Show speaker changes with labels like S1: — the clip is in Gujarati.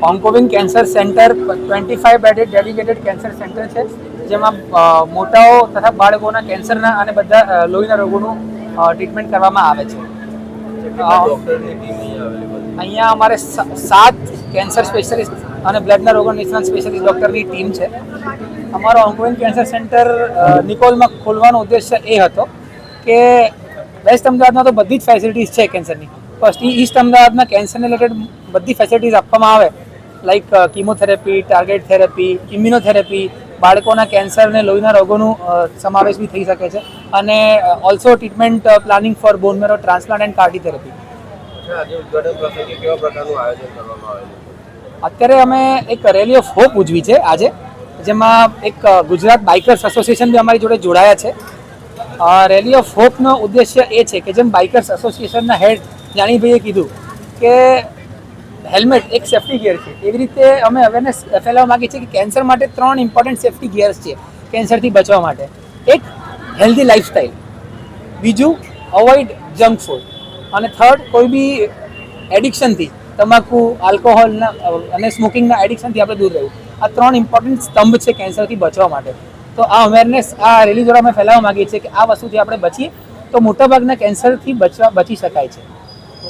S1: ઓન્કોવિંગ cancer centre 25 bedded dedicated cancer centre છે, જેમાં મોટાઓ તથા બાળકોના કેન્સરના અને બધા લોહીના રોગોનું ટ્રીટમેન્ટ કરવામાં આવે છે. અહીંયા અમારે 7 કેન્સર સ્પેશિયાલિસ્ટ અને બ્લડના રોગો નિષ્ણાત સ્પેશિયાલિસ્ટ ડૉક્ટરની ટીમ છે. અમારો ઓન્કોવિંગ કેન્સર સેન્ટર નિકોલમાં ખોલવાનો ઉદ્દેશ્ય એ હતો કે વેસ્ટ અમદાવાદમાં તો બધી જ ફેસિલિટીઝ છે કેન્સરની. ફર્સ્ટ ઈસ્ટ અમદાવાદમાં કેન્સરને રિલેટેડ બધી ફેસિલિટીઝ આપવામાં આવે, like chemotherapy, target therapy, immunotherapy, બાળકોના કેન્સર અને લોહીના રોગોનું સમાવેશ બી થઈ શકે છે, અને also treatment planning for bone marrow transplant and CAR-T therapy. અત્યારે અમે એક રેલી ઓફ હોપ ઉજવી છે આજે, જેમાં એક ગુજરાત બાઇકર્સ એસોસિએશન બી અમારી જોડે જોડાયા છે. રેલી ઓફ હોપનો ઉદ્દેશ્ય એ છે કે જેમ બાઇકર્સ એસોસિએશનના હેડ જાનીભાઈએ કીધું કે હેલ્મેટ એક સેફ્ટી ગિયર છે, એવી રીતે અમે અવેરનેસ ફેલાવવા માગીએ છીએ કે કેન્સર માટે 3 ઇમ્પોર્ટન્ટ સેફ્ટી ગિયર્સ છે કેન્સરથી બચવા માટે. એક, હેલ્ધી લાઈફસ્ટાઈલ; બીજું, અવોઇડ જંક ફૂડ; અને થર્ડ, કોઈ બી એડિક્શનથી, તમાકુ, આલ્કોહોલના અને સ્મોકિંગના એડિક્શનથી આપણે દૂર રહેવું. આ 3 ઇમ્પોર્ટન્ટ સ્તંભ છે કેન્સરથી બચવા માટે. તો આ અવેરનેસ આ રેલી દ્વારા અમે ફેલાવવા માગીએ છીએ કે આ વસ્તુથી આપણે બચીએ તો મોટાભાગના કેન્સરથી બચી શકાય છે.